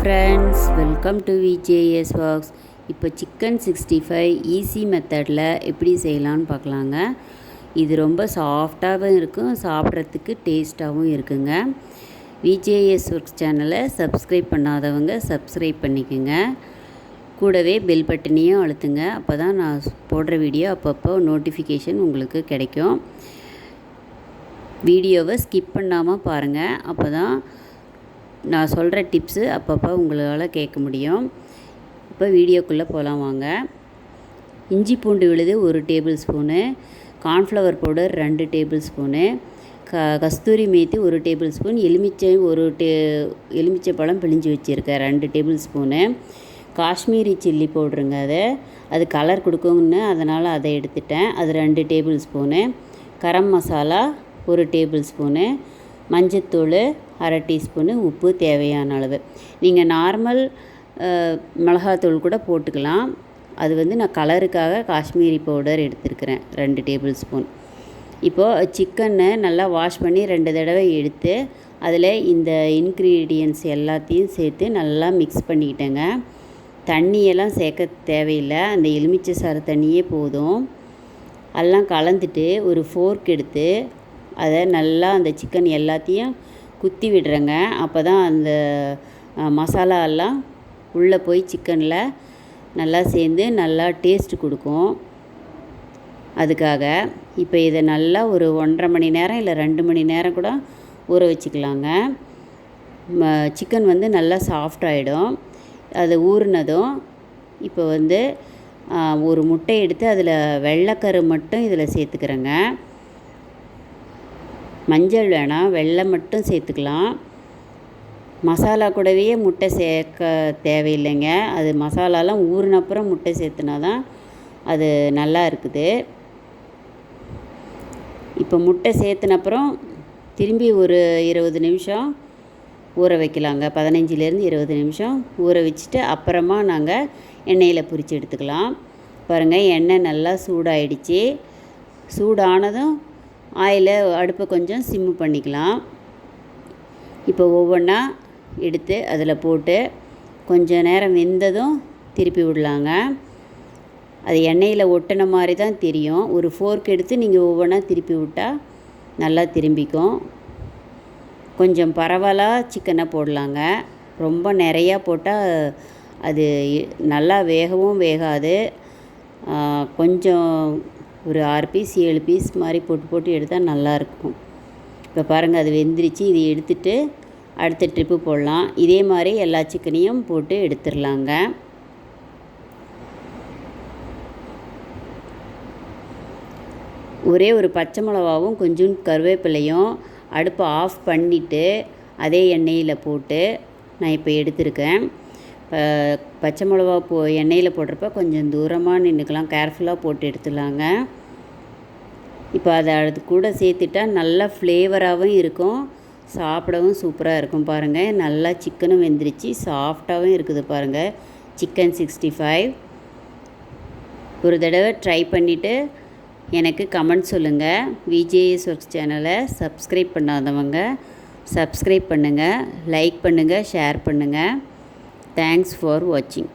Friends, welcome to VJS walks. இப்போ chicken 65 easy மெத்தடில் எப்படி செய்யலான்னு பார்க்கலாங்க. இது ரொம்ப சாஃப்டாகவும் இருக்கும், சாப்பிட்றதுக்கு டேஸ்ட்டாகவும் இருக்குங்க. விஜேஎஸ் ஒர்க்ஸ் சேனலை சப்ஸ்கிரைப் பண்ணாதவங்க சப்ஸ்கிரைப் பண்ணிக்கோங்க. கூடவே பெல் பட்டனையும் அழுத்துங்க. அப்போ தான் நான் போடுற வீடியோ அப்பப்போ நோட்டிஃபிகேஷன் உங்களுக்கு கிடைக்கும். வீடியோவை ஸ்கிப் பண்ணாமல் பாருங்கள். அப்போ தான் நான் சொல்கிற டிப்ஸு அப்பப்போ உங்களால் கேட்க முடியும். இப்போ வீடியோக்குள்ளே போகலாம் வாங்க. இஞ்சி பூண்டு விழுது 1 tablespoon, cornflour powder 2 tablespoon, kasthuri methi 1 tablespoon, எலுமிச்சை பழம் பிழிஞ்சு வச்சுருக்கேன் 2 டேபிள் ஸ்பூனு, காஷ்மீரி சில்லி பவுட்ருங்க. அது கலர் கொடுக்கும்னு அதனால் அதை எடுத்துட்டேன். அது 2 tablespoon, garam masala 1 tablespoon, மஞ்சத்தூள் 1/2 டீஸ்பூனு, உப்பு தேவையான அளவு. நீங்கள் நார்மல் மிளகாத்தூள் கூட போட்டுக்கலாம். அது நான் கலருக்காக காஷ்மீரி பவுடர் எடுத்துருக்கிறேன் 2 டேபிள் ஸ்பூன். இப்போது சிக்கனை நல்லா வாஷ் பண்ணி 2 தடவை எடுத்து அதில் இந்த இன்க்ரீடியன்ட்ஸ் எல்லாத்தையும் சேர்த்து நல்லா மிக்ஸ் பண்ணிக்கிட்டேங்க. தண்ணியெல்லாம் சேர்க்க தேவையில்லை, அந்த எலுமிச்சை சாறு தண்ணியே போதும். எல்லாம் கலந்துட்டு ஒரு ஃபோர்க் எடுத்து அதை நல்லா அந்த சிக்கன் எல்லாத்தையும் குத்தி விடுறேங்க. அப்போ தான் அந்த மசாலா எல்லாம் உள்ளே போய் சிக்கனில் நல்லா சேர்ந்து நல்லா டேஸ்ட்டு கொடுக்கும். அதுக்காக இப்போ இதை நல்லா ஒரு 1.5 மணி நேரம் இல்லை 2 மணி நேரம் கூட ஊற வச்சுக்கலாங்க. சிக்கன் நல்லா சாஃப்ட் ஆகிடும். அது ஊறினதும் இப்போ ஒரு முட்டை எடுத்து அதில் வெள்ளைக்கரு மட்டும் இதில் சேர்த்துக்கிறேங்க. மஞ்சள் வேணாம், வெள்ளை மட்டும் சேர்த்துக்கலாம். மசாலா கூடவே முட்டை சேர்க்க தேவையில்லைங்க. அது மசாலாலாம் ஊறினப்புறம் முட்டை சேர்த்துனா தான் அது நல்லா இருக்குது. இப்போ முட்டை சேர்த்துனப்புறம் திரும்பி ஒரு 20 நிமிஷம் ஊற வைக்கலாங்க. 15லேருந்து 20 நிமிஷம் ஊற வச்சுட்டு அப்புறமா நாங்கள் எண்ணெயில் பொரித்து எடுத்துக்கலாம். பாருங்கள், எண்ணெய் நல்லா சூடாயிடுச்சு. சூடானதும் ஆயிலை அடுப்பை கொஞ்சம் சிம்மு பண்ணிக்கலாம். இப்போ ஒவ்வொன்றா எடுத்து அதில் போட்டு கொஞ்சம் நேரம் வெந்ததும் திருப்பி விடலாங்க. அது எண்ணெயில் ஒட்டின மாதிரி தான் தெரியும். ஒரு ஃபோர்க் எடுத்து நீங்கள் ஒவ்வொன்றா திருப்பி விட்டால் நல்லா திரும்பிக்கும். கொஞ்சம் பரவலாக சிக்கனை போடலாங்க. ரொம்ப நிறையா போட்டால் அது நல்லா வேகவும் வேகாது. கொஞ்சம் ஒரு 6 பீஸ் 7 பீஸ் மாதிரி போட்டு எடுத்தால் நல்லாயிருக்கும். இப்போ பாருங்கள், அது வெந்துருச்சு. இது எடுத்துகிட்டு அடுத்த ட்ரிப்பு போடலாம். இதே மாதிரி எல்லா சிக்கனையும் போட்டு எடுத்துடலாங்க. ஒரே ஒரு பச்சை மிளகாவும் கொஞ்சம் கருவேப்பிலையும் அடுப்பை ஆஃப் பண்ணிவிட்டு அதே எண்ணெயில் போட்டு நான் இப்போ எடுத்துருக்கேன். பச்சை மிளகா எண்ணெயில் போடுறப்ப கொஞ்சம் தூரமாக நின்றுக்கலாம், கேர்ஃபுல்லாக போட்டு எடுத்துடலாங்க. இப்போ அதை அது கூட சேர்த்துட்டா நல்லா ஃப்ளேவராகவும் இருக்கும், சாப்பிடவும் சூப்பராக இருக்கும். பாருங்கள், நல்லா சிக்கனும் வெந்துருச்சு, சாஃப்டாகவும் இருக்குது. பாருங்கள், சிக்கன் 65 ஒரு தடவை ட்ரை பண்ணிவிட்டு எனக்கு கமெண்ட் சொல்லுங்கள். விஜேஎஸ் ஒர்க்ஸ் சேனலை சப்ஸ்கிரைப் பண்ணாதவங்க சப்ஸ்கிரைப் பண்ணுங்கள், லைக் பண்ணுங்கள், ஷேர் பண்ணுங்கள். Thanks for watching.